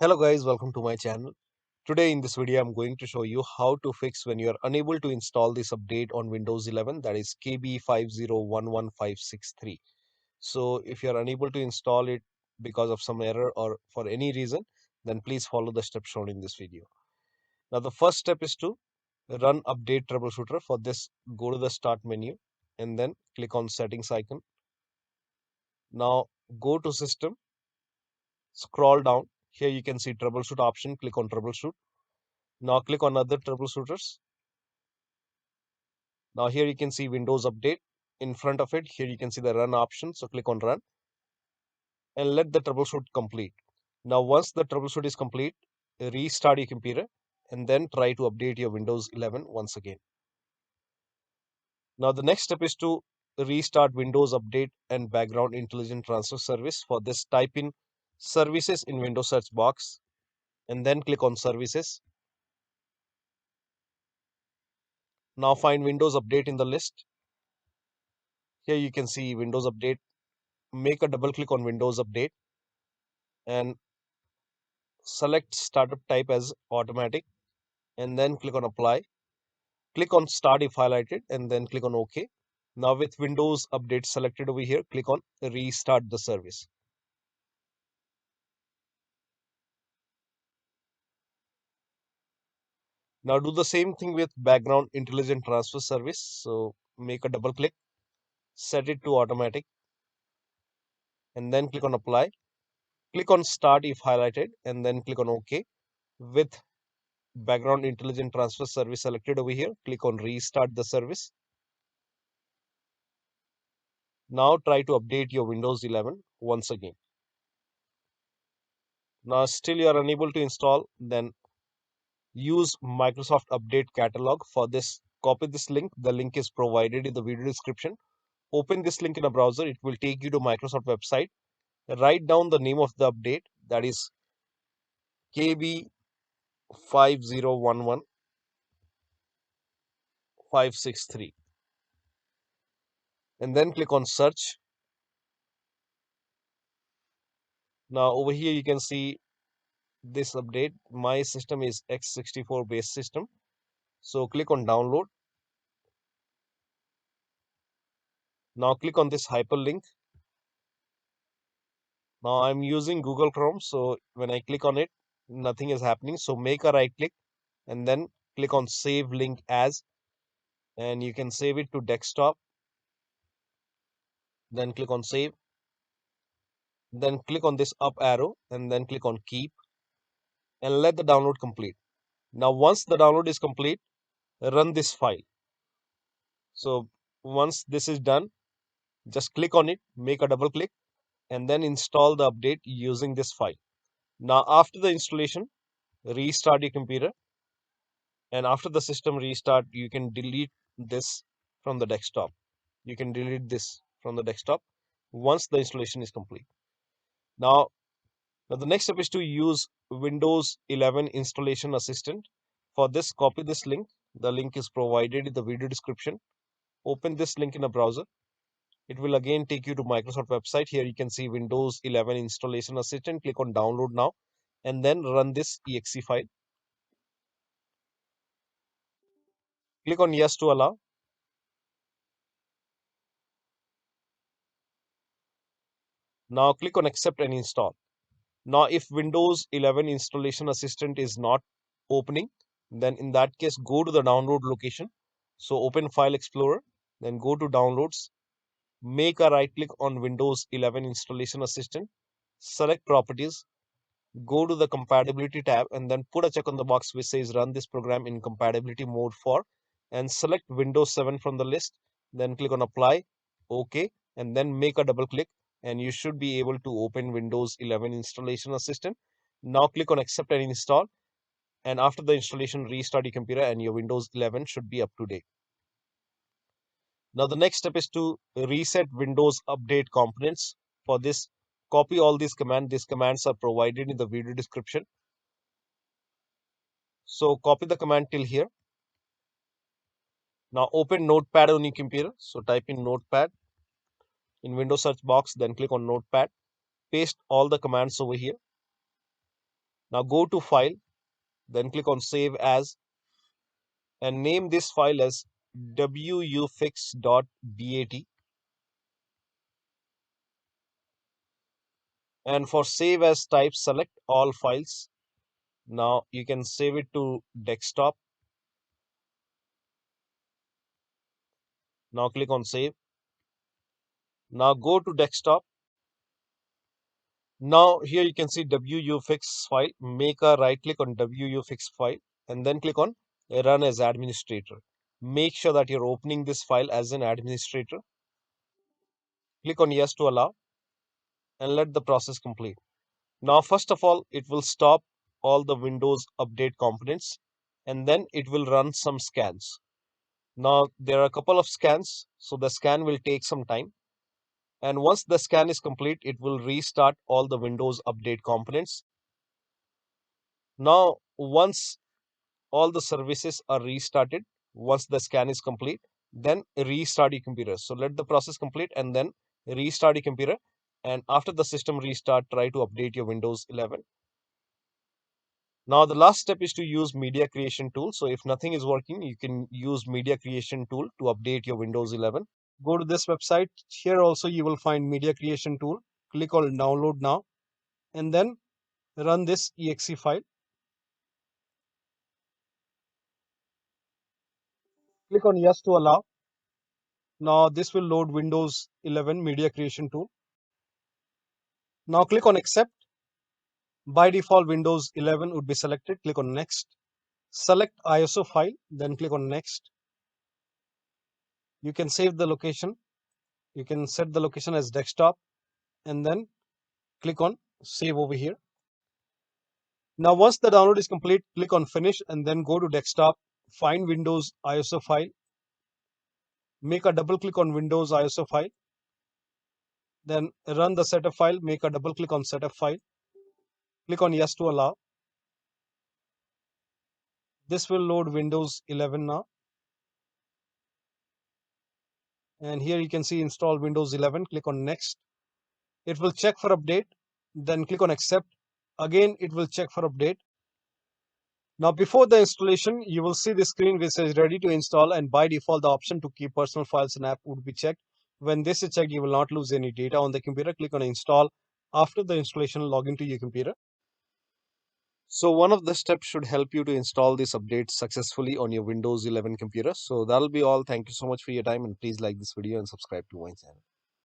Hello guys, welcome to my channel. Today in this video I'm going to show you how to fix when you are unable to install this update on Windows 11, that is KB5011563. So if you are unable to install it because of some error or for any reason, then please follow the steps shown in this video. Now the first step is to run update troubleshooter. For this, go to the start menu and then click on settings icon. Now go to system, scroll down. Here you can see troubleshoot option, click on troubleshoot. Now click on other troubleshooters. Now here you can see Windows Update. In front of it, here you can see the run option. So click on run and let the troubleshoot complete. Now once the troubleshoot is complete, restart your computer and then try to update your Windows 11 once again. Now the next step is to restart Windows Update and Background Intelligent Transfer Service. For this, type in services in Windows search box and then click on services. Now find Windows Update in the list. Here you can see Windows Update. Make a double click on Windows Update and select startup type as automatic and then click on apply. Click on start if highlighted and then click on OK. Now with Windows Update selected over here, click on restart the service. Now do the same thing with background intelligent transfer service. So make a double click, set it to automatic and then click on apply. Click on start if highlighted and then click on OK. With background intelligent transfer service selected over here, click on restart the service. Now try to update your Windows 11 once again. Now still you are unable to install, then use Microsoft Update Catalog. For this, copy this link. The link is provided in the video description. Open this link in a browser. It will take you to Microsoft website. Write down the name of the update, that is KB5011563, and then click on search. Now over here you can see this update. My system is x64 based system. So click on download. Now click on this hyperlink. Now I'm using Google Chrome, so when I click on it, nothing is happening. So make a right click and then click on save link as, and you can save it to desktop. Then click on save. Then click on this up arrow and then click on keep and let the download complete. Now once the download is complete, run this file. So once this is done, just click on it, make a double click and then install the update using this file. Now after the installation, restart your computer, and after the system restart, you can delete this from the desktop. You can delete this from the desktop once the installation is complete. Now the next step is to use Windows 11 Installation Assistant. For this, copy this link. The link is provided in the video description. Open this link in a browser. It will again take you to Microsoft website. Here you can see Windows 11 Installation Assistant. Click on download now and then run this exe file. Click on yes to allow. Now click on accept and install. Now if Windows 11 Installation Assistant is not opening, then in that case go to the download location. So open File Explorer, then go to Downloads, make a right click on Windows 11 Installation Assistant, select Properties, go to the Compatibility tab and then put a check on the box which says run this program in compatibility mode for, and select Windows 7 from the list. Then click on Apply, OK, and then make a double click and you should be able to open Windows 11 Installation Assistant. Now click on Accept and Install, and after the installation, restart your computer and your Windows 11 should be up to date. Now the next step is to reset Windows Update components. For this, copy all these commands. These commands are provided in the video description. So copy the command till here. Now open Notepad on your computer. So type in Notepad in Windows search box, then click on Notepad. Paste all the commands over here. Now go to File, then click on Save As, and name this file as wuauserv.bat. And for Save As type, select All Files. Now you can save it to desktop. Now click on Save. Now go to desktop. Now here you can see wuaufix file. Make a right click on wuaufix file and then click on Run as administrator. Make sure that you're opening this file as an administrator. Click on Yes to allow and let the process complete. Now first of all, it will stop all the Windows Update components and then it will run some scans. Now there are a couple of scans, so the scan will take some time. And once the scan is complete, it will restart all the Windows Update components. Now, once all the services are restarted, once the scan is complete, then restart your computer. So let the process complete and then restart your computer. And after the system restart, try to update your Windows 11. Now the last step is to use media creation tool. So if nothing is working, you can use media creation tool to update your Windows 11. Go to this website. Here also you will find media creation tool. Click on download now and then run this exe file. Click on yes to allow. Now this will load Windows 11 media creation tool. Now click on accept. By default Windows 11 would be selected. Click on next. Select ISO file, then click on next. You can save the location. You can set the location as desktop and then click on save over here. Now once the download is complete, click on finish and then go to desktop, find Windows ISO file, make a double click on Windows ISO file, then run the setup file, make a double click on setup file, click on yes to allow. This will load Windows 11 now. And here you can see install Windows 11, click on next. It will check for update, then click on accept. Again, it will check for update. Now before the installation, you will see the screen which says ready to install, and by default the option to keep personal files and app would be checked. When this is checked, you will not lose any data on the computer. Click on install. After the installation, log into your computer. So one of the steps should help you to install this update successfully on your Windows 11 computer. So that'll be all. Thank you so much for your time and please like this video and subscribe to my channel.